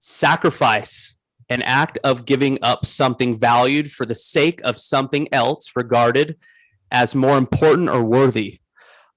Sacrifice, an act of giving up something valued for the sake of something else regarded as more important or worthy.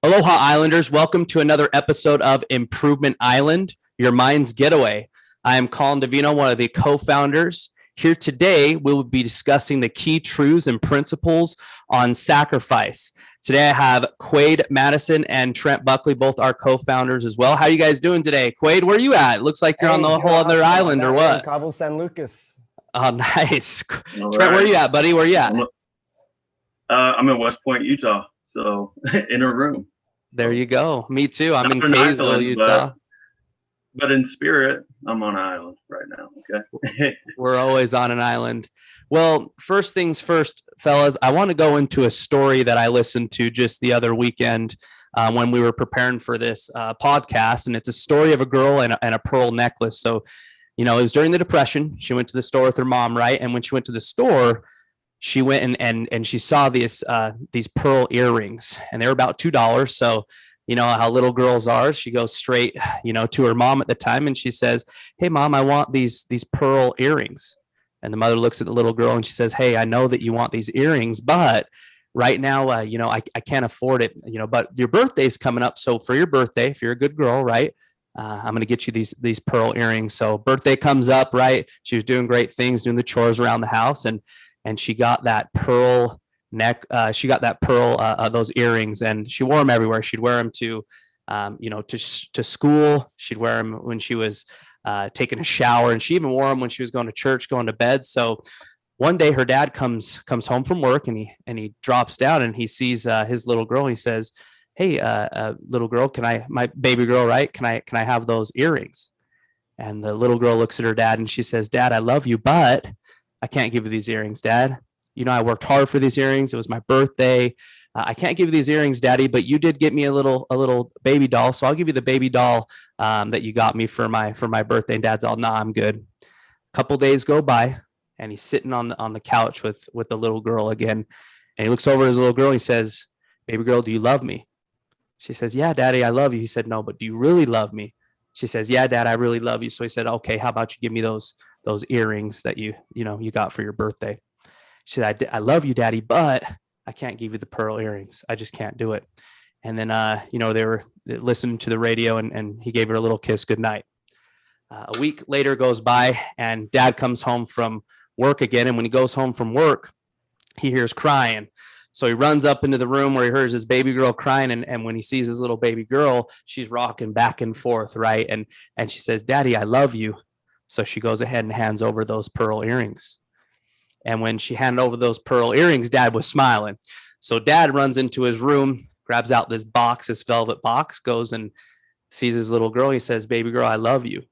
Aloha Islanders, welcome to another episode of Improvement Island, your mind's getaway. I am Colin Davino, one of the co-founders. Here today, we will be discussing the key truths and principles on sacrifice. Today, I have Quade Madison and Trent Buckley, both our co-founders as well. How are you guys doing today? Quade, where are you at? It looks like you're on the whole other island or what? Cabo San Lucas. Oh, nice. All Trent, right. where are you at, buddy? Where are you at? I'm in West Point, Utah, so in a room. There you go. Me too. I'm Not in an Kaysville, island, Utah. But in spirit, I'm on an island right now, okay? We're always on an island. Well, first things first, fellas, I want to go into a story that I listened to just the other weekend when we were preparing for this podcast. And it's a story of a girl and a pearl necklace. So, you know, it was during the Depression. She went to the store with her mom, right? And when she went to the store, she went and she saw these pearl earrings, and they were about $2. So, you know how little girls are. She goes straight, you know, to her mom at the time, and she says, "Hey, mom, I want these pearl earrings." And the mother looks at the little girl and she says, "Hey, I know that you want these earrings, but right now, you know, I can't afford it. You know, but your birthday's coming up, so for your birthday, if you're a good girl, right, I'm going to get you these pearl earrings." So birthday comes up, right? She was doing great things, doing the chores around the house, and she got that pearl those earrings, and she wore them everywhere. She'd wear them to to school. She'd wear them when she was taking a shower, and she even wore them when she was going to church, going to bed. So one day her dad comes home from work, and he drops down and he sees his little girl, and he says, "Hey, little girl, my baby girl, right, can I have those earrings?" And the little girl looks at her dad and she says, "Dad, I love you, but I can't give you these earrings, Dad. You know, I worked hard for these earrings. It was my birthday. I can't give you these earrings, Daddy, but you did get me a little baby doll. So I'll give you the baby doll that you got me for my birthday." And Dad's all, "Nah, I'm good." A couple days go by, and he's sitting on the couch with the little girl again. And he looks over at his little girl and he says, "Baby girl, do you love me?" She says, "Yeah, Daddy, I love you." He said, "No, but do you really love me?" She says, "Yeah, Dad, I really love you." So he said, "Okay, how about you give me those earrings that you got for your birthday?" She said, I love you, Daddy, but I can't give you the pearl earrings. I just can't do it." And then, they were listening to the radio, and he gave her a little kiss goodnight. A week later goes by, and Dad comes home from work again. And when he goes home from work, he hears crying. So he runs up into the room where he hears his baby girl crying. And when he sees his little baby girl, she's rocking back and forth, right? And she says, "Daddy, I love you." So she goes ahead and hands over those pearl earrings. And when she handed over those pearl earrings, Dad was smiling. So Dad runs into his room, grabs out this velvet box, goes and sees his little girl. He says, "Baby girl, I love you."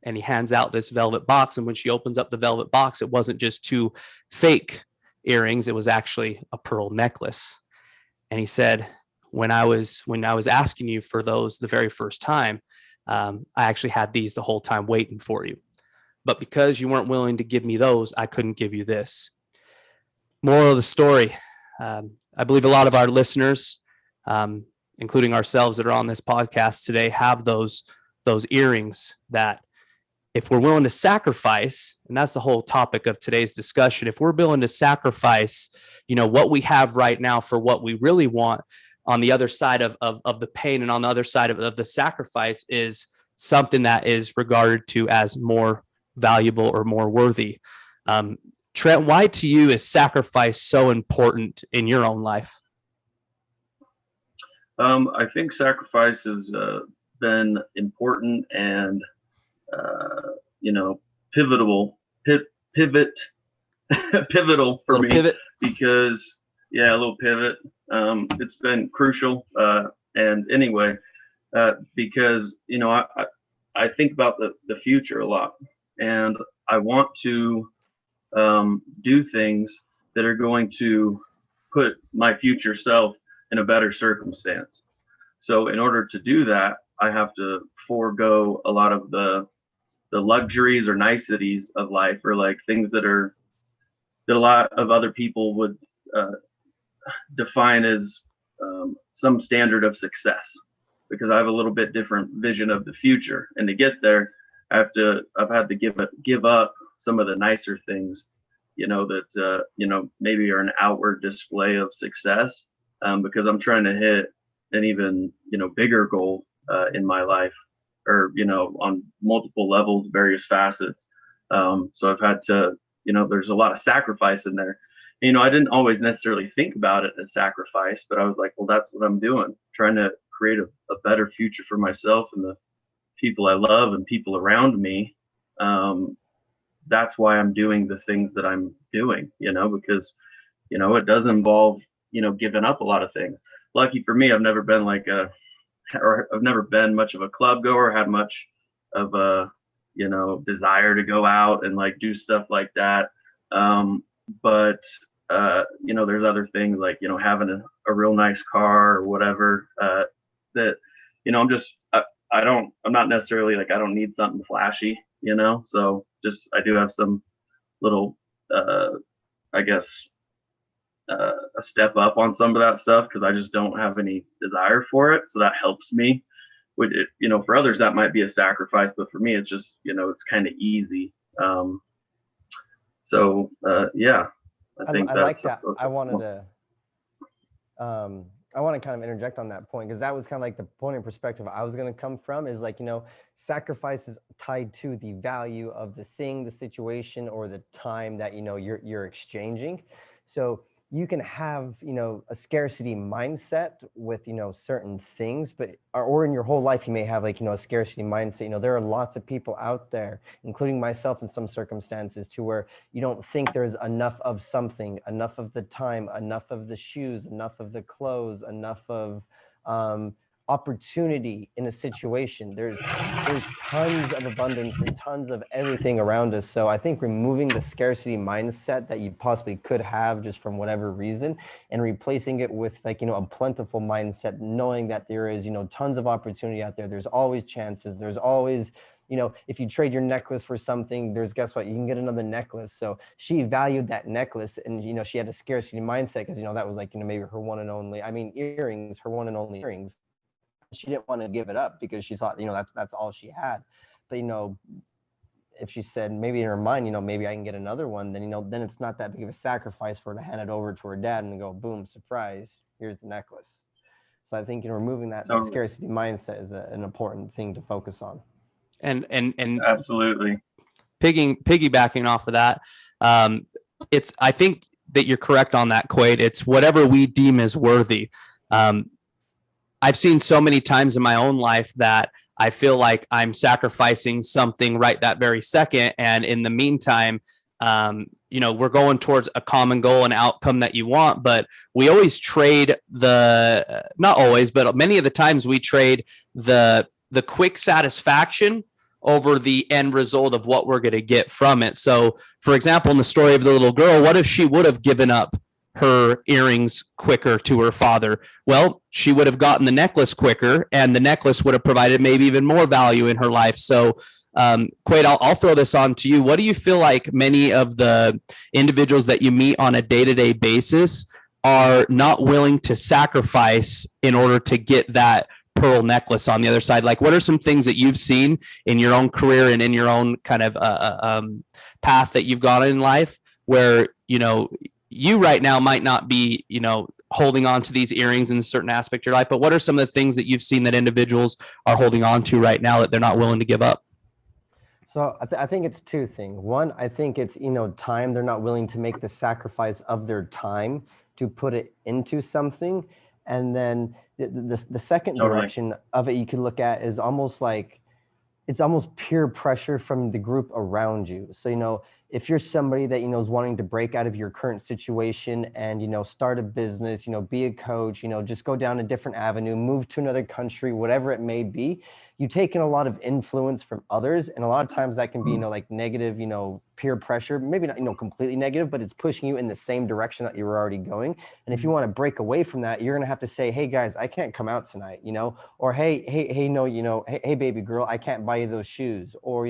And he hands out this velvet box. And when she opens up the velvet box, it wasn't just two fake earrings. It was actually a pearl necklace. And he said, when I was asking you for those the very first time, I actually had these the whole time waiting for you. But because you weren't willing to give me those, I couldn't give you this. Moral of the story, I believe a lot of our listeners, including ourselves that are on this podcast today, have those earrings that if we're willing to sacrifice, and that's the whole topic of today's discussion, if we're willing to sacrifice, what we have right now for what we really want, on the other side of the pain and on the other side of the sacrifice is something that is regarded to as more valuable or more worthy. Trent, why to you is sacrifice so important in your own life? I think sacrifice has been important and pivotal for me. Pivot. Because a little pivot. It's been crucial. And anyway, because I think about the future a lot. And I want to do things that are going to put my future self in a better circumstance. So in order to do that, I have to forego a lot of the luxuries or niceties of life, or like things that a lot of other people would define as some standard of success, because I have a little bit different vision of the future. And to get there, I've had to give up some of the nicer things, that maybe are an outward display of success, because I'm trying to hit an even bigger goal in my life, or on multiple levels, various facets. So I've had to, there's a lot of sacrifice in there. I didn't always necessarily think about it as sacrifice, but I was like, well, that's what I'm doing, trying to create a better future for myself and the people I love and people around me. That's why I'm doing the things that I'm doing, because, it does involve, giving up a lot of things. Lucky for me, I've never been I've never been much of a club goer, had much of a, desire to go out and like do stuff like that. But there's other things like, having a real nice car or whatever, that, I'm just, I'm not necessarily like, I don't need something flashy, so just, I do have some little, I guess, a step up on some of that stuff because I just don't have any desire for it. So that helps me with it. For others, that might be a sacrifice, but for me, it's just, it's kind of easy. Yeah, I think I like that. I want to kind of interject on that point because that was kind of like the point of perspective I was going to come from is like, sacrifice is tied to the value of the thing, the situation, or the time that, you're exchanging. So you can have, a scarcity mindset with, certain things, but, or in your whole life, you may have like, a scarcity mindset. There are lots of people out there, including myself in some circumstances, to where you don't think there's enough of something, enough of the time, enough of the shoes, enough of the clothes, enough of opportunity in a situation. There's tons of abundance and tons of everything around us. So I think removing the scarcity mindset that you possibly could have just from whatever reason and replacing it with like, a plentiful mindset, knowing that there is, tons of opportunity out there. There's always chances. There's always, if you trade your necklace for something, guess what, you can get another necklace. So she valued that necklace and, she had a scarcity mindset because, that was like, maybe her one and only, earrings, her one and only earrings. She didn't want to give it up because she thought, that's all she had. But, if she said maybe in her mind, maybe I can get another one, then, then it's not that big of a sacrifice for her to hand it over to her dad and go, boom, surprise, here's the necklace. So I think, removing that scarcity mindset is an important thing to focus on. And absolutely piggybacking off of that, I think that you're correct on that, Quade. It's whatever we deem as worthy. I've seen so many times in my own life that I feel like I'm sacrificing something right that very second. And in the meantime, we're going towards a common goal and outcome that you want, but we always trade not always, but many of the times we trade the quick satisfaction over the end result of what we're going to get from it. So for example, in the story of the little girl, what if she would have given up her earrings quicker to her father? Well, she would have gotten the necklace quicker, and the necklace would have provided maybe even more value in her life. So, Quade, I'll throw this on to you. What do you feel like many of the individuals that you meet on a day-to-day basis are not willing to sacrifice in order to get that pearl necklace on the other side? Like, what are some things that you've seen in your own career and in your own kind of path that you've gone in life where, you right now might not be, holding on to these earrings in a certain aspect of your life, but what are some of the things that you've seen that individuals are holding on to right now that they're not willing to give up? So I think it's two things. One, I think it's, time. They're not willing to make the sacrifice of their time to put it into something. And then the second direction of it you can look at is almost like, it's almost peer pressure from the group around you. So, if you're somebody that, is wanting to break out of your current situation and, start a business, be a coach, just go down a different avenue, move to another country, whatever it may be, you take in a lot of influence from others. And a lot of times that can be, like negative, peer pressure, maybe not, completely negative, but it's pushing you in the same direction that you were already going. And if you want to break away from that, you're going to have to say, hey guys, I can't come out tonight, or hey, no, hey, baby girl, I can't buy you those shoes, or,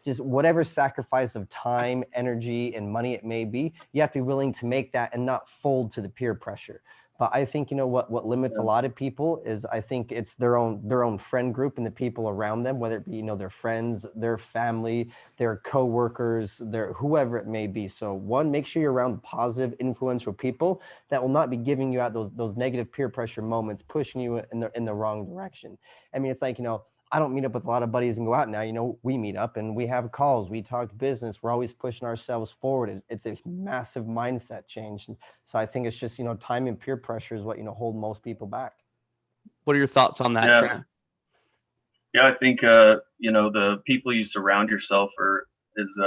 just whatever sacrifice of time, energy, and money it may be, you have to be willing to make that and not fold to the peer pressure. But I think, what limits a lot of people is, I think it's their own friend group and the people around them, whether it be, their friends, their family, their coworkers, their whoever it may be. So one, make sure you're around positive, influential people that will not be giving you out those negative peer pressure moments, pushing you in the wrong direction. I mean, it's like, I don't meet up with a lot of buddies and go out now. We meet up and we have calls, we talk business, we're always pushing ourselves forward. It's a massive mindset change. So I think it's just, time and peer pressure is what, hold most people back. What are your thoughts on that, Yeah. Trent? Yeah, I think the people you surround yourself is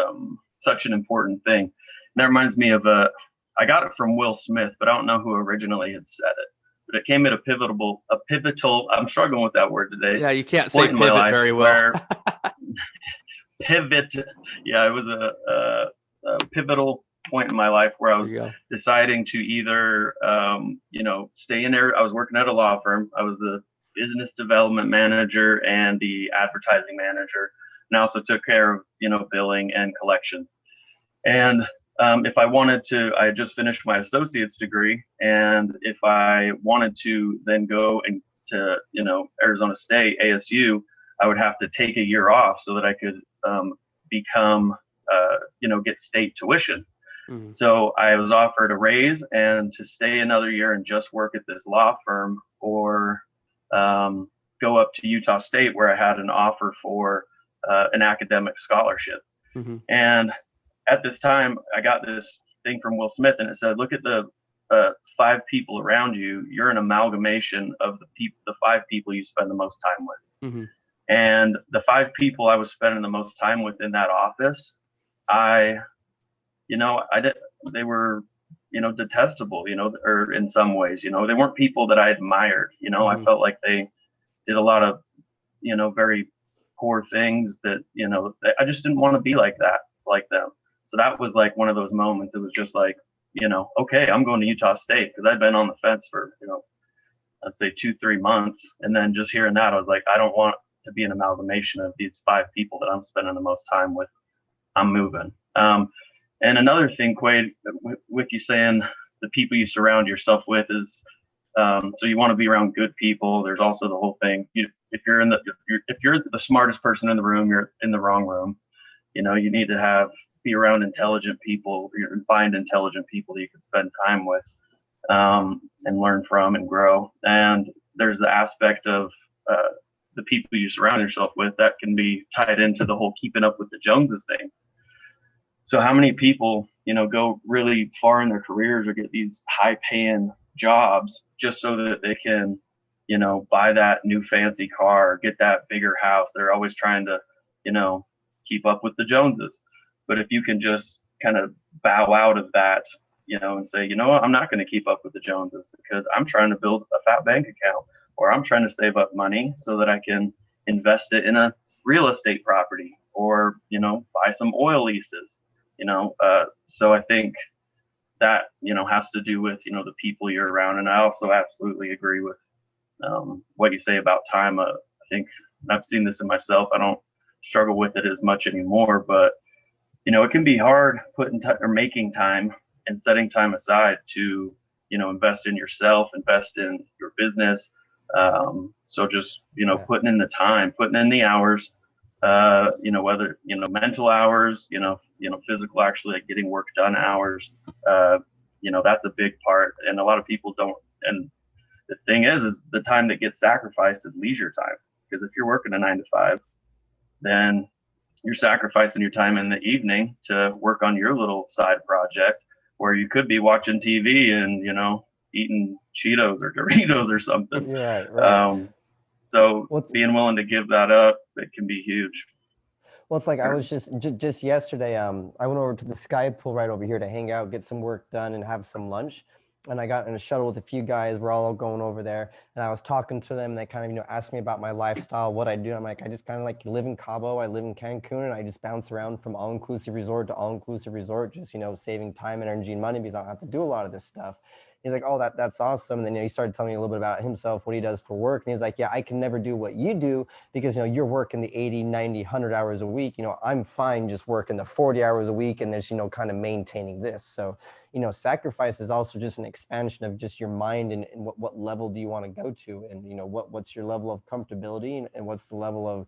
such an important thing. And that reminds me of I got it from Will Smith, but I don't know who originally had said it. But it came at a pivotal. I'm struggling with that word today. Yeah, you can't say point in my pivot life very well. Pivot. Yeah, it was a pivotal point in my life where I was deciding to either, stay in there. I was working at a law firm. I was the business development manager and the advertising manager, and I also took care of, billing and collections. And if I wanted to, I had just finished my associate's degree, and if I wanted to then go to Arizona State, ASU, I would have to take a year off so that I could become, get state tuition. Mm-hmm. So I was offered a raise and to stay another year and just work at this law firm, or go up to Utah State, where I had an offer for an academic scholarship. Mm-hmm. And at this time, I got this thing from Will Smith, and it said, look at the 5 people around you. You're an amalgamation of the 5 people you spend the most time with. Mm-hmm. And the 5 people I was spending the most time with in that office, they were, detestable, or in some ways, they weren't people that I admired. Mm-hmm. I felt like they did a lot of, very poor things that, I just didn't want to be like them. So that was like one of those moments. It was just like, okay, I'm going to Utah State, because I'd been on the fence for, I'd say 2-3 months. And then just hearing that, I was like, I don't want to be an amalgamation of these 5 people that I'm spending the most time with. I'm moving. And another thing, Quade, with you saying the people you surround yourself with is, so you want to be around good people. There's also the whole thing. If you're the smartest person in the room, you're in the wrong room. You need to be around intelligent people, find intelligent people that you can spend time with, and learn from and grow. And there's the aspect of the people you surround yourself with that can be tied into the whole keeping up with the Joneses thing. So how many people, go really far in their careers or get these high paying jobs just so that they can, buy that new fancy car, get that bigger house. They're always trying to, keep up with the Joneses. But if you can just kind of bow out of that, and say, what, I'm not going to keep up with the Joneses, because I'm trying to build a fat bank account, or I'm trying to save up money so that I can invest it in a real estate property, or, buy some oil leases, so I think that, has to do with, the people you're around. And I also absolutely agree with what you say about time. I think I've seen this in myself. I don't struggle with it as much anymore, but, it can be hard making time and setting time aside to, invest in yourself, invest in your business. So just, putting in the time, putting in the hours, whether, mental hours, physical, actually, like getting work done hours, that's a big part. And a lot of people don't. And the thing is the time that gets sacrificed is leisure time. Because if you're working a 9 to 5, then you're sacrificing your time in the evening to work on your little side project, where you could be watching TV and, eating Cheetos or Doritos or something. Right. So being willing to give that up, it can be huge. Well, it's like I was just yesterday, I went over to the Sky Pool right over here to hang out, get some work done and have some lunch. And I got in a shuttle with a few guys. We're all going over there, and I was talking to them. And they kind of, asked me about my lifestyle, what I do. I'm like, I just kind of like live in Cabo. I live in Cancun, and I just bounce around from all-inclusive resort to all-inclusive resort, just, saving time and energy and money, because I don't have to do a lot of this stuff. He's like, oh, that's awesome. And then, he started telling me a little bit about himself, what he does for work. And he's like, yeah, I can never do what you do because, you're working the 80, 90, 100 hours a week. I'm fine just working the 40 hours a week and there's, kind of maintaining this. So, sacrifice is also just an expansion of just your mind and what level do you want to go to? And, what's your level of comfortability and what's the level of,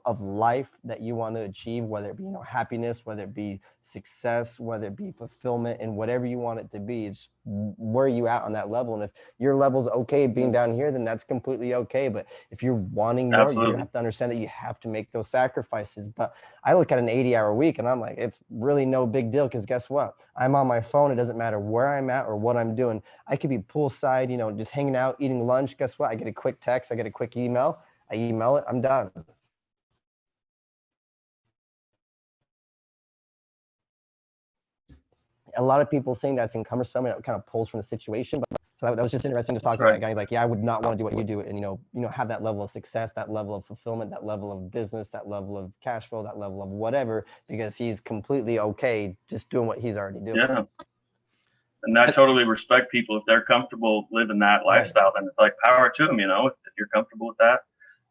of life that you want to achieve, whether it be, happiness, whether it be success, whether it be fulfillment, and whatever you want it to be. It's where are you at on that level? And if your level's okay being down here, then that's completely okay. But if you're wanting more, you have to understand that you have to make those sacrifices. But I look at an 80-hour week and I'm like, it's really no big deal, because guess what? I'm on my phone. It doesn't matter where I'm at or what I'm doing. I could be poolside, just hanging out, eating lunch. Guess what? I get a quick text. I get a quick email. I email it. I'm done. A lot of people think that's cumbersome and it kind of pulls from the situation. But so that was just interesting to talk about that guy. He's like, yeah, I would not want to do what you do. And, have that level of success, that level of fulfillment, that level of business, that level of cash flow, that level of whatever, because he's completely okay just doing what he's already doing. Yeah. And I totally respect people if they're comfortable living that lifestyle, then it's like power to them, if you're comfortable with that,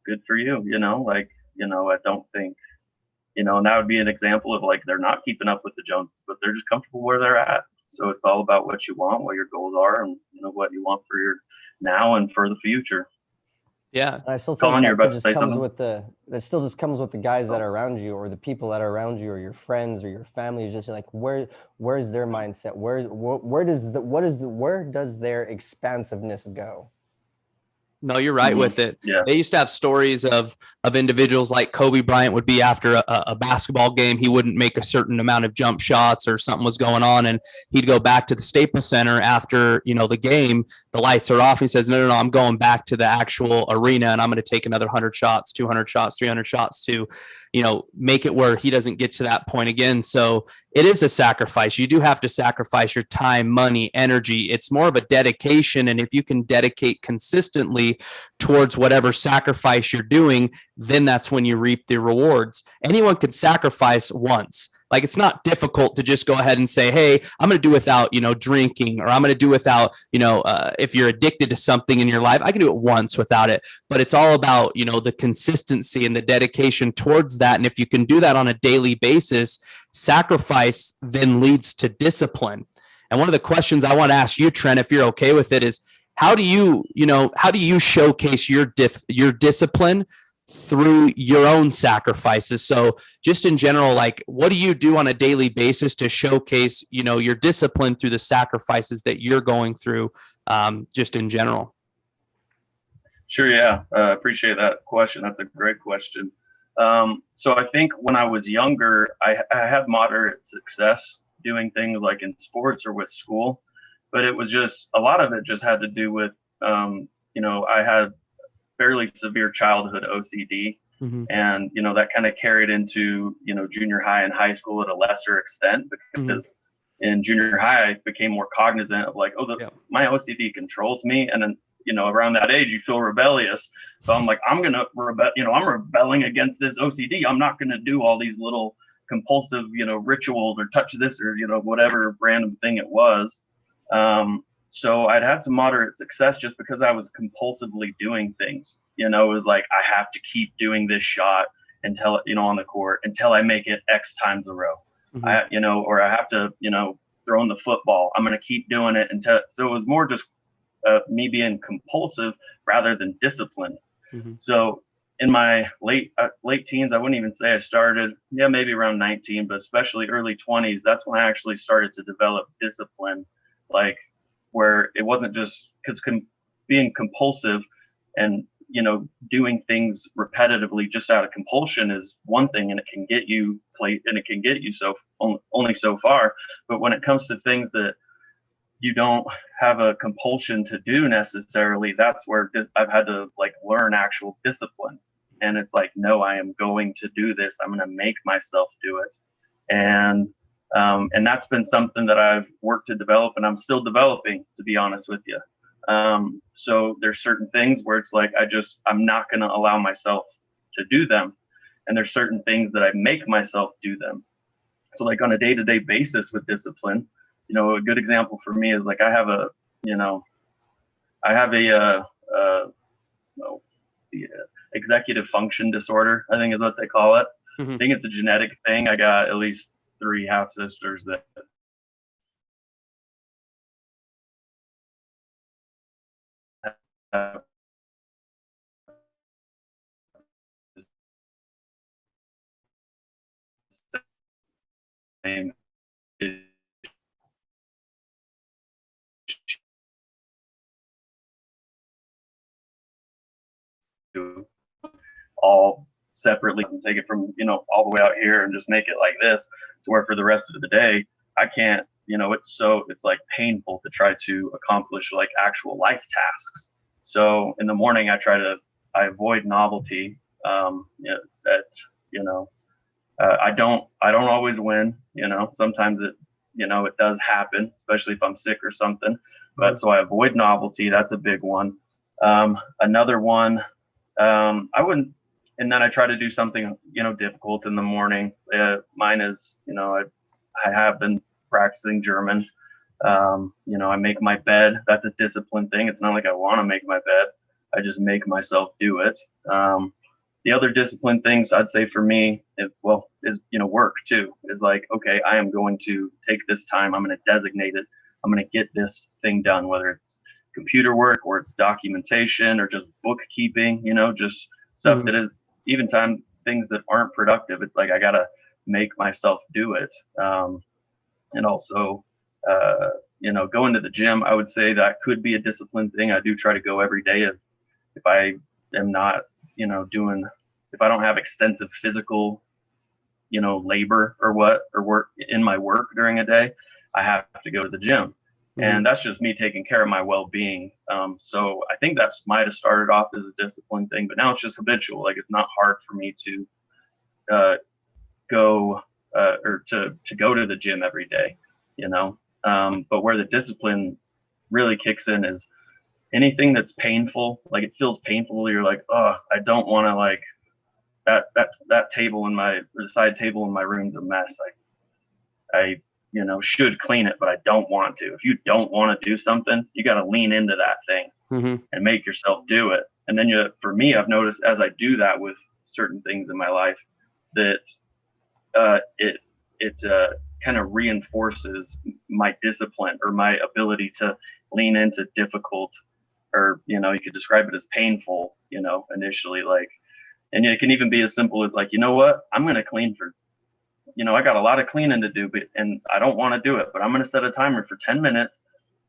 good for you, I don't think, and that would be an example of like, they're not keeping up with the Joneses, but they're just comfortable where they're at. So it's all about what you want, what your goals are, and what you want for your now and for the future. Yeah. And I still think that still just comes with the guys that are around you, or the people that are around you, or your friends or your family. Is just like, where's their mindset? Where does their expansiveness go? No, you're right with it. Yeah. They used to have stories of individuals like Kobe Bryant would be after a basketball game. He wouldn't make a certain amount of jump shots or something was going on. And he'd go back to the Staples Center after, the game, the lights are off. He says, no, I'm going back to the actual arena and I'm going to take another 100 shots, 200 shots, 300 shots to, make it where he doesn't get to that point again. So it is a sacrifice. You do have to sacrifice your time, money, energy. It's more of a dedication. And if you can dedicate consistently towards whatever sacrifice you're doing, then that's when you reap the rewards. Anyone can sacrifice once. Like, it's not difficult to just go ahead and say, hey, I'm going to do without, drinking, or I'm going to do without, if you're addicted to something in your life, I can do it once without it. But it's all about, the consistency and the dedication towards that. And if you can do that on a daily basis, sacrifice then leads to discipline. And one of the questions I want to ask you, Trent, if you're okay with it, is how do you showcase your discipline through your own sacrifices? So just in general, like, what do you do on a daily basis to showcase, your discipline through the sacrifices that you're going through, just in general? Sure. Yeah. Appreciate that question. That's a great question. So I think when I was younger, I had moderate success doing things like in sports or with school, but it was just, a lot of it just had to do with, I had fairly severe childhood OCD. Mm-hmm. And, that kind of carried into, junior high and high school at a lesser extent, because in junior high, I became more cognizant of like, my OCD controls me. And then, around that age, you feel rebellious. So I'm like, I'm going to rebel, I'm rebelling against this OCD. I'm not going to do all these little compulsive, rituals or touch this or, whatever random thing it was. So I'd had some moderate success just because I was compulsively doing things. It was like, I have to keep doing this shot until, on the court until I make it X times a row. Mm-hmm. Or I have to, throw in the football. I'm going to keep doing it until. So it was more just me being compulsive rather than disciplined. Mm-hmm. So in my late teens, I wouldn't even say I started, maybe around 19, but especially early 20s. That's when I actually started to develop discipline, like, where it wasn't just because being compulsive and, doing things repetitively just out of compulsion is one thing, and it can get you so only so far. But when it comes to things that you don't have a compulsion to do necessarily, that's where I've had to like learn actual discipline. And it's like, no, I am going to do this. I'm going to make myself do it. And that's been something that I've worked to develop, and I'm still developing, to be honest with you. So there's certain things where it's like, I'm not going to allow myself to do them. And there's certain things that I make myself do them. So like on a day-to-day basis with discipline, a good example for me is like, I have a I have the executive function disorder, I think is what they call it. I think it's a genetic thing. I got at least 3 half sisters that have the same issue, all separately, and take it from all the way out here and just make it like this, to where for the rest of the day I can't. It's like painful to try to accomplish like actual life tasks. So in the morning I avoid novelty. I don't always win. Sometimes it does happen, especially if I'm sick or something. But so I avoid novelty. That's a big one. Another one, I wouldn't. And then I try to do something difficult in the morning. Mine is I have been practicing German. I make my bed. That's a discipline thing. It's not like I want to make my bed. I just make myself do it. The other discipline things I'd say for me is work too. Is like, okay, I am going to take this time. I'm going to designate it. I'm going to get this thing done, whether it's computer work or it's documentation or just bookkeeping, just stuff that is even time things that aren't productive. It's like I got to make myself do it. And also, going to the gym, I would say that could be a discipline thing. I do try to go every day. If I am not, if I don't have extensive physical, labor or work in my work during a day, I have to go to the gym. And that's just me taking care of my well-being. So I think that might have started off as a discipline thing, but now it's just habitual. Like, it's not hard for me to go or to go to the gym every day, but where the discipline really kicks in is anything that's painful. Like, it feels painful. You're like, oh, I don't want to, like, that table the side table in my room's a mess. I should clean it, but I don't want to. If you don't want to do something, you got to lean into that thing and make yourself do it. And then for me, I've noticed as I do that with certain things in my life, that it kind of reinforces my discipline or my ability to lean into difficult, or you could describe it as painful, initially, like. And it can even be as simple as like, what, I'm going to clean for, I got a lot of cleaning to do, and I don't want to do it, but I'm going to set a timer for 10 minutes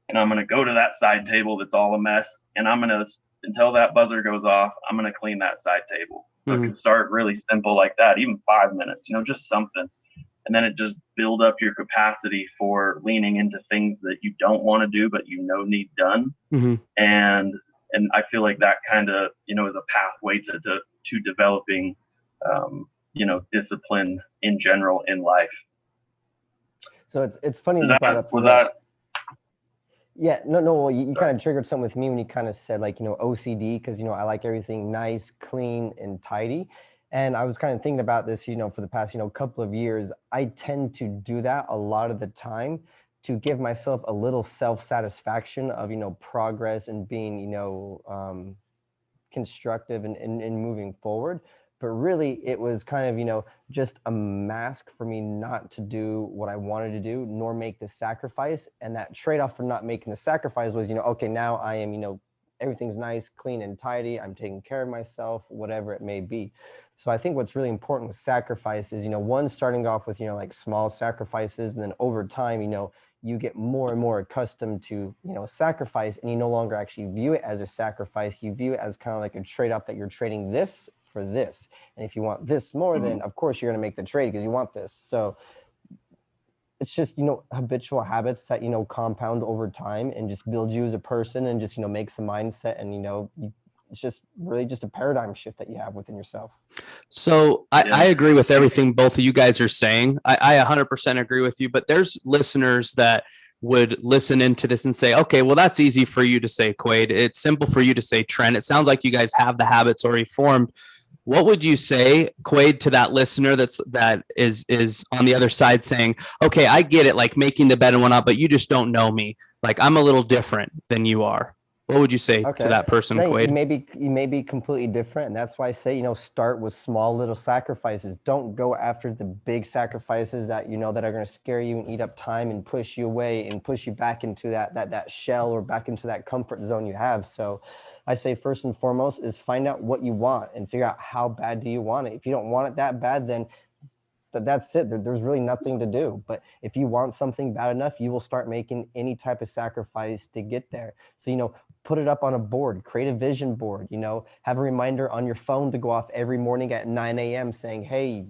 and I'm going to go to that side table that's all a mess. And until that buzzer goes off, I'm going to clean that side table. So it can start really simple like that, even 5 minutes, just something. And then it just build up your capacity for leaning into things that you don't want to do, but need done. And I feel like that kind of, is a pathway to developing, discipline in general in life. So it's funny you brought up Yeah, no. Well, you kind of triggered something with me when you kind of said like, OCD, because, I like everything nice, clean, and tidy. And I was kind of thinking about this, for the past, couple of years. I tend to do that a lot of the time to give myself a little self-satisfaction of, progress and being, constructive and moving forward. But really, it was kind of, just a mask for me not to do what I wanted to do, nor make the sacrifice. And that trade-off for not making the sacrifice was, okay, now I am, everything's nice, clean, and tidy. I'm taking care of myself, whatever it may be. So I think what's really important with sacrifice is, one, starting off with, like small sacrifices. And then over time, you get more and more accustomed to, sacrifice, and you no longer actually view it as a sacrifice. You view it as kind of like a trade-off, that you're trading this for this. And if you want this more, then of course you're going to make the trade because you want this. So it's just, habitual habits that, compound over time and just build you as a person, and just, makes the mindset, and, it's just really just a paradigm shift that you have within yourself. So I agree with everything both of you guys are saying. I 100% agree with you, but there's listeners that would listen into this and say, okay, well, that's easy for you to say, Quade. It's simple for you to say, Trent. It sounds like you guys have the habits already formed. What would you say, Quaid, to that listener that is on the other side saying, okay, I get it, like making the bed and whatnot, but you just don't know me. Like I'm a little different than you are. What would you say to Okay. that person, No, Quaid? you may be completely different, and that's why I say, start with small little sacrifices. Don't go after the big sacrifices that that are going to scare you and eat up time and push you away and push you back into that shell or back into that comfort zone you have. So I say first and foremost is find out what you want and figure out how bad do you want it. If you don't want it that bad, then that's it. There's really nothing to do. But if you want something bad enough, you will start making any type of sacrifice to get there. So, put it up on a board, create a vision board, have a reminder on your phone to go off every morning at 9 a.m. saying, hey,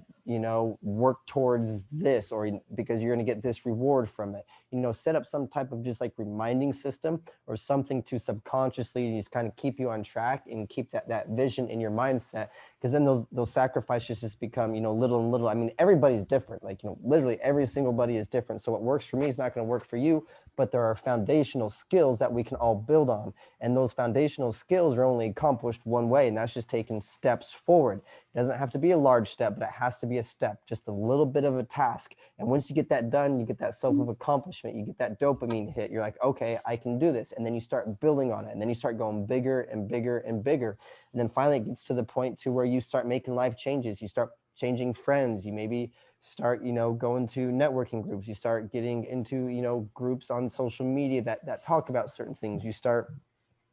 work towards this, or because you're going to get this reward from it. Set up some type of just like reminding system or something to subconsciously just kind of keep you on track and keep that vision in your mindset. Because then those sacrifices just become, little and little. I mean, everybody's different. Like, literally every single body is different. So what works for me is not going to work for you, but there are foundational skills that we can all build on. And those foundational skills are only accomplished one way, and that's just taking steps forward. It doesn't have to be a large step, but it has to be a step, just a little bit of a task. And once you get that done, you get that self of accomplishment, you get that dopamine hit. You're like, okay, I can do this. And then you start building on it. And then you start going bigger and bigger and bigger. And then finally it gets to the point to where you start making life changes. You start changing friends. You maybe start, going to networking groups. You start getting into, groups on social media that talk about certain things. You start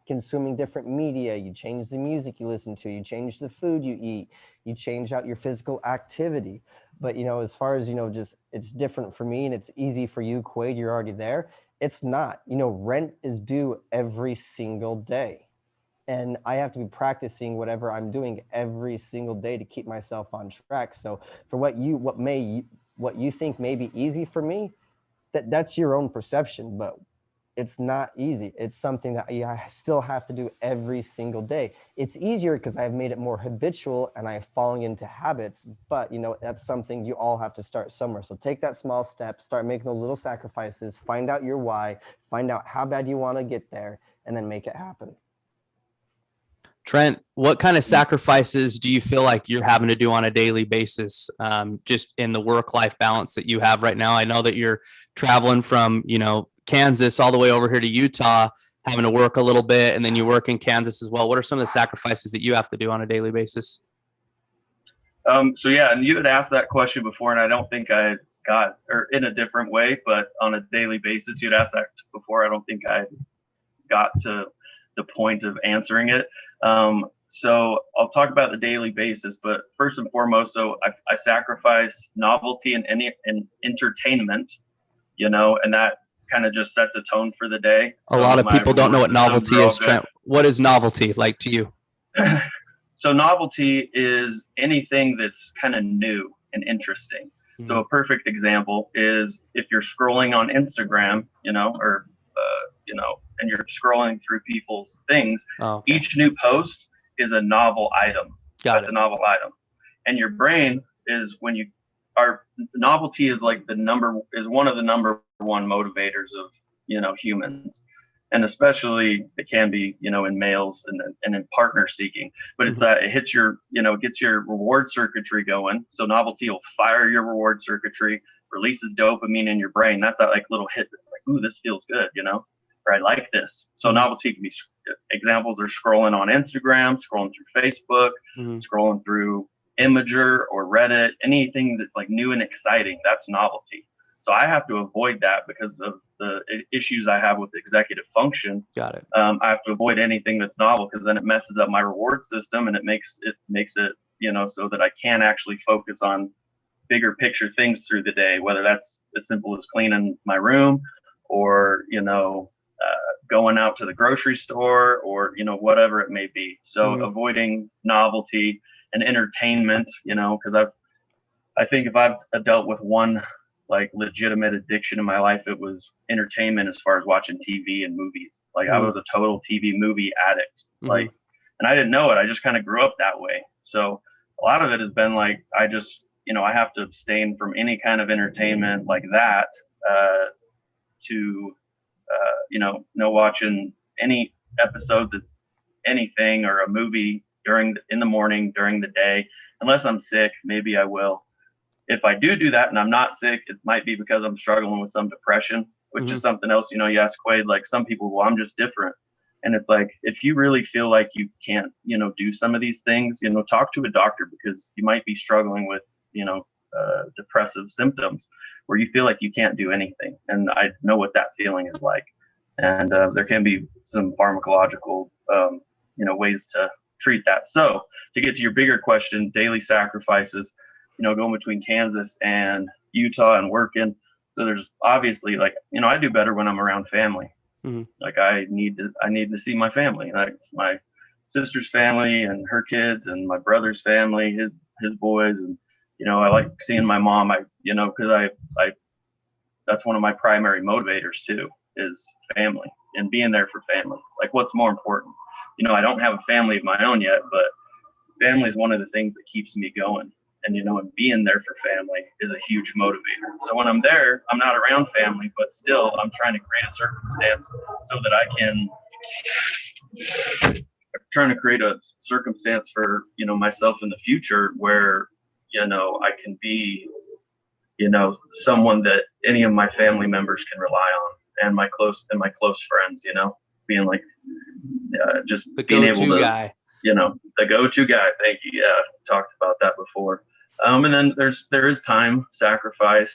consuming different media. You change the music you listen to, you change the food you eat, you change out your physical activity. But as far as just it's different for me and it's easy for you, Quaid, you're already there. It's not. Rent is due every single day, and I have to be practicing whatever I'm doing every single day to keep myself on track. So for what you think may be easy for me, that's your own perception, but it's not easy. It's something that I still have to do every single day. It's easier because I've made it more habitual and I've fallen into habits, but that's something you all have to start somewhere. So take that small step, start making those little sacrifices, find out your why, find out how bad you want to get there, and then make it happen. Trent, what kind of sacrifices do you feel like you're having to do on a daily basis, just in the work-life balance that you have right now? I know that you're traveling from, Kansas all the way over here to Utah, having to work a little bit, and then you work in Kansas as well. What are some of the sacrifices that you have to do on a daily basis? So yeah, and you had asked that question before, and I don't think I got, or in a different way, but on a daily basis, you'd asked that before. I don't think I got to the point of answering it. So I'll talk about the daily basis, but first and foremost, so I sacrifice novelty and entertainment, and that kind of just sets a tone for the day. A lot of people don't know what novelty is, Trent. What is novelty like to you? So novelty is anything that's kind of new and interesting. Mm-hmm. So a perfect example is if you're scrolling on Instagram, and you're scrolling through people's things, okay. Each new post is a novel item. That's a novel item. And your brain is novelty is like one of the number one motivators of, humans. And especially it can be, in males and in partner seeking, but it's that it hits your, gets your reward circuitry going. So novelty will fire your reward circuitry, releases dopamine in your brain. That's that like little hit that's like, ooh, this feels good, or I like this. So novelty can be, examples are scrolling on Instagram, scrolling through Facebook, scrolling through Imager or Reddit, anything that's like new and exciting, that's novelty. So I have to avoid that because of the issues I have with executive function. Got it. I have to avoid anything that's novel because then it messes up my reward system and it makes it, so that I can actually focus on bigger picture things through the day, whether that's as simple as cleaning my room or, going out to the grocery store or, whatever it may be. So avoiding novelty and entertainment, because I think if I've dealt with one like legitimate addiction in my life, it was entertainment as far as watching TV and movies. Like I was a total TV movie addict, like, and I didn't know it. I just kind of grew up that way. So a lot of it has been like, I just, I have to abstain from any kind of entertainment like that, no watching any episodes of anything or a movie in the morning, during the day. Unless I'm sick, maybe I will. If I do that and I'm not sick, it might be because I'm struggling with some depression, which is something else. You know, you ask Quaid, like some people, well, I'm just different. And it's like, if you really feel like you can't, you know, do some of these things, you know, talk to a doctor, because you might be struggling with, you know, depressive symptoms where you feel like you can't do anything. And I know what that feeling is like. And there can be some pharmacological, you know, ways to treat that. So to get to your bigger question, daily sacrifices, you know, going between Kansas and Utah and working. So there's obviously, like, you know, I do better when I'm around family. Like I need to see my family, like my sister's family and her kids, and my brother's family, his boys. And, you know, I like seeing my mom. You know, cause I that's one of my primary motivators too, is family and being there for family. Like, what's more important? You know, I don't have a family of my own yet, but family is one of the things that keeps me going. And, you know, and being there for family is a huge motivator. So when I'm there, I'm not around family, but still I'm trying to create a circumstance so that I can, trying to create a circumstance for, you know, myself in the future where, you know, I can be, you know, someone that any of my family members can rely on, and my close friends, you know, being like, just The being able go-to to, guy. you know, the go-to guy. Thank you. Yeah, talked about that before. And then there is time sacrifice,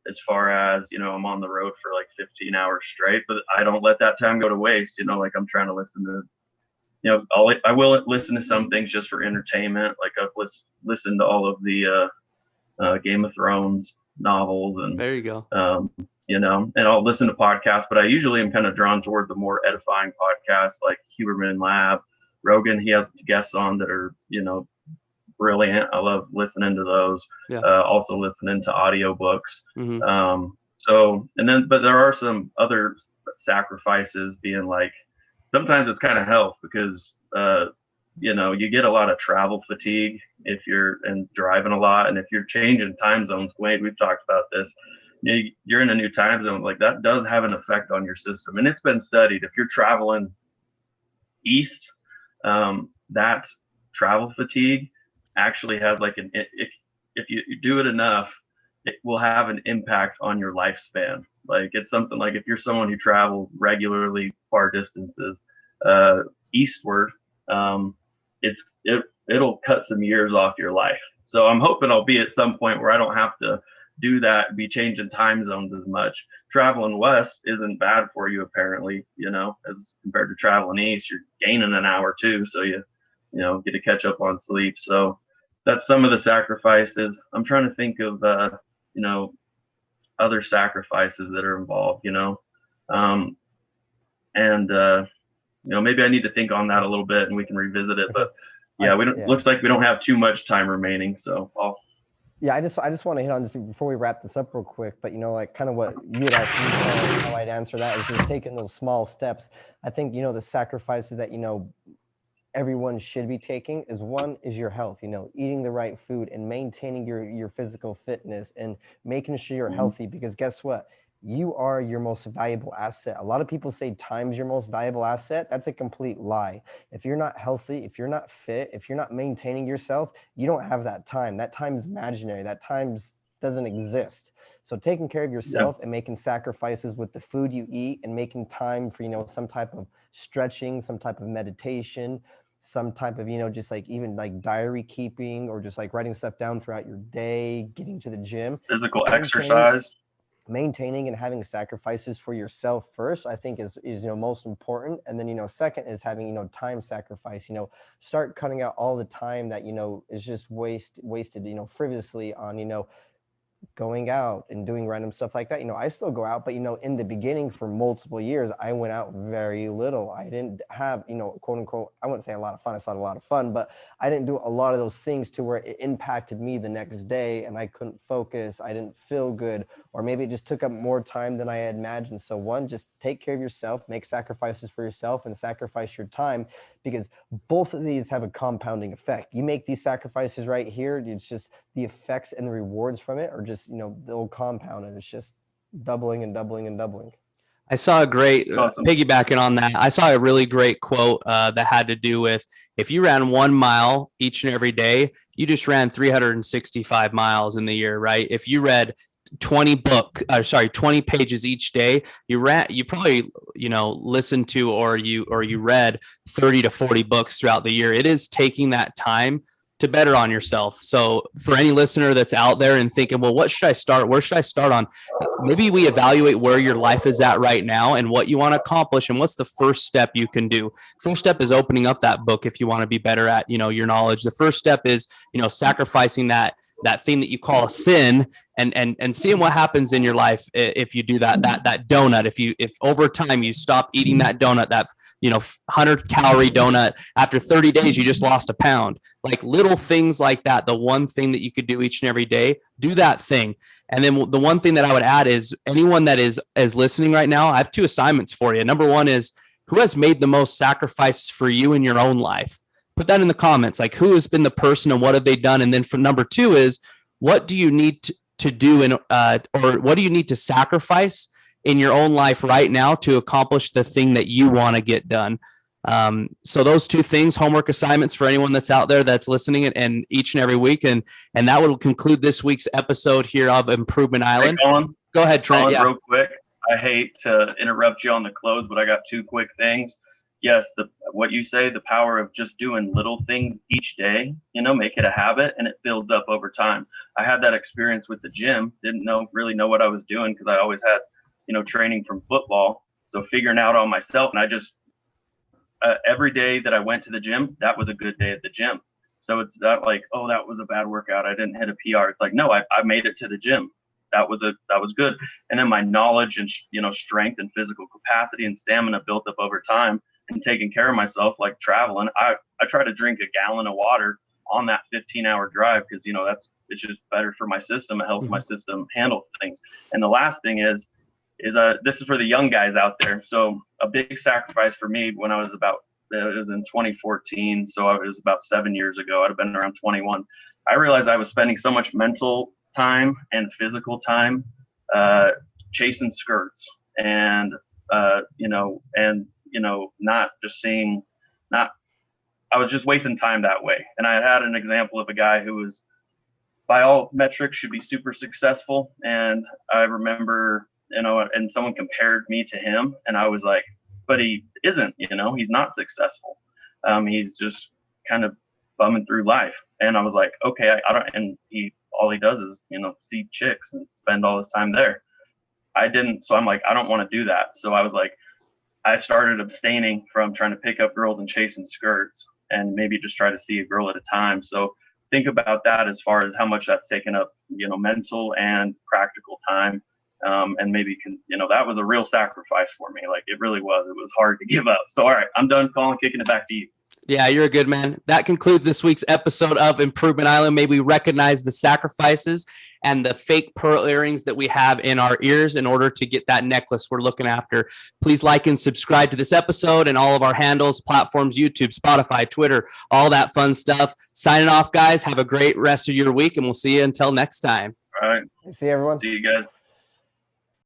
as far as, you know, I'm on the road for like 15 hours straight, but I don't let that time go to waste. You know, like I'm trying to listen to, you know, I will listen to some things just for entertainment. Like I've listened to all of the Game of Thrones novels, and There you go. you know, and I'll listen to podcasts, but I usually am kind of drawn toward the more edifying podcasts like Huberman Lab, Rogan. He has guests on that are, you know, brilliant. I love listening to those. Yeah. Also listening to audiobooks. So, and then, but there are some other sacrifices, being like, sometimes it's kind of health, because, you know, you get a lot of travel fatigue if you're driving a lot. And if you're changing time zones, Wade, we've talked about this, you're in a new time zone, like that does have an effect on your system. And it's been studied. If you're traveling east, that travel fatigue actually has like if you do it enough, it will have an impact on your lifespan. Like, it's something like, if you're someone who travels regularly far distances eastward, it'll cut some years off your life. So I'm hoping I'll be at some point where I don't have to do that, be changing time zones as much. Traveling west isn't bad for you, apparently, you know, as compared to traveling east. You're gaining an hour too, so you know, get to catch up on sleep. So that's some of the sacrifices. I'm trying to think of you know, other sacrifices that are involved, you know. And you know, maybe I need to think on that a little bit and we can revisit it. But yeah, looks like we don't have too much time remaining, so I just want to hit on this before we wrap this up real quick. But, you know, like kind of what you had asked me, how I'd answer that is just taking those small steps. I think, you know, the sacrifices that, you know, everyone should be taking is, one is your health, you know, eating the right food and maintaining your physical fitness and making sure you're healthy, because guess what? You are your most valuable asset. A lot of people say time's your most valuable asset. That's a complete lie. If you're not healthy, if you're not fit, if you're not maintaining yourself, you don't have that time. That time is imaginary. That time doesn't exist. So taking care of yourself and making sacrifices with the food you eat, and making time for, you know, some type of stretching, some type of meditation, some type of, you know, just like even like diary keeping, or just like writing stuff down throughout your day, getting to the gym, physical exercise. Maintaining and having sacrifices for yourself first, I think is, you know, most important. And then, you know, second is having, you know, time sacrifice. You know, start cutting out all the time that, you know, is just wasted, you know, frivolously on, you know, going out and doing random stuff like that. You know, I still go out, but, you know, in the beginning for multiple years, I went out very little. I didn't have, you know, quote unquote, I wouldn't say a lot of fun. I saw a lot of fun, but I didn't do a lot of those things to where it impacted me the next day and I couldn't focus. I didn't feel good, or maybe it just took up more time than I had imagined. So one, just take care of yourself, make sacrifices for yourself, and sacrifice your time, because both of these have a compounding effect. You make these sacrifices right here, it's just the effects and the rewards from it are just, you know, they'll compound, and it's just doubling and doubling and doubling. I saw a great Awesome. piggybacking on that. I saw a really great quote that had to do with if you ran 1 mile each and every day, you just ran 365 miles in the year, right? If you read 20 pages each day, you probably, listened to or you read 30 to 40 books throughout the year. It is taking that time to better on yourself. So for any listener that's out there and thinking, well, what should I start? Where should I start on? Maybe we evaluate where your life is at right now and what you want to accomplish and what's the first step you can do. First step is opening up that book if you want to be better at, your knowledge. The first step is, sacrificing that thing that you call a sin and seeing what happens in your life if you do that donut. If over time you stop eating that donut, that 100-calorie donut, after 30 days you just lost a pound. Like little things like that, the one thing that you could do each and every day, do that thing. And then the one thing that I would add is anyone that is listening right now, I have 2 assignments for you. Number 1 is who has made the most sacrifices for you in your own life? Put that in the comments, like who has been the person and what have they done? And then for number 2 is what do you need to do or what do you need to sacrifice in your own life right now to accomplish the thing that you want to get done? So those 2 things, homework assignments for anyone that's out there that's listening and each and every week. And that will conclude this week's episode here of Improvement Island. Hey, Colin, go ahead, Trent. Real quick. I hate to interrupt you on the close, but I got 2 quick things. Yes, what you say, the power of just doing little things each day, make it a habit and it builds up over time. I had that experience with the gym, didn't really know what I was doing because I always had, training from football. So figuring out on myself, and I just, every day that I went to the gym, that was a good day at the gym. So it's not like, oh, that was a bad workout, I didn't hit a PR. It's like, no, I made it to the gym. That was good. And then my knowledge and, strength and physical capacity and stamina built up over time. And taking care of myself, like traveling, I try to drink a gallon of water on that 15-hour drive because it's just better for my system. It helps my system handle things. And the last thing is this is for the young guys out there. So a big sacrifice for me when I was it was in 2014, so it was about 7 years ago. I'd have been around 21. I realized I was spending so much mental time and physical time chasing skirts and not just seeing, I was just wasting time that way. And I had an example of a guy who was, by all metrics, should be super successful. And I remember, and someone compared me to him, and I was like, but he isn't, he's not successful. He's just kind of bumming through life. And I was like, okay, all he does is, see chicks and spend all his time there. So I'm like, I don't want to do that. So I was like, I started abstaining from trying to pick up girls and chasing skirts and maybe just try to see a girl at a time. So think about that as far as how much that's taken up, mental and practical time. And maybe that was a real sacrifice for me. Like it really was. It was hard to give up. So, all right, I'm done, Colin, kicking it back to you. Yeah, you're a good man. That concludes this week's episode of Improvement Island. May we recognize the sacrifices and the fake pearl earrings that we have in our ears in order to get that necklace we're looking after. Please like and subscribe to this episode and all of our handles, platforms, YouTube, Spotify, Twitter, all that fun stuff. Signing off, guys. Have a great rest of your week, and we'll see you until next time. All right. See you, everyone. See you guys.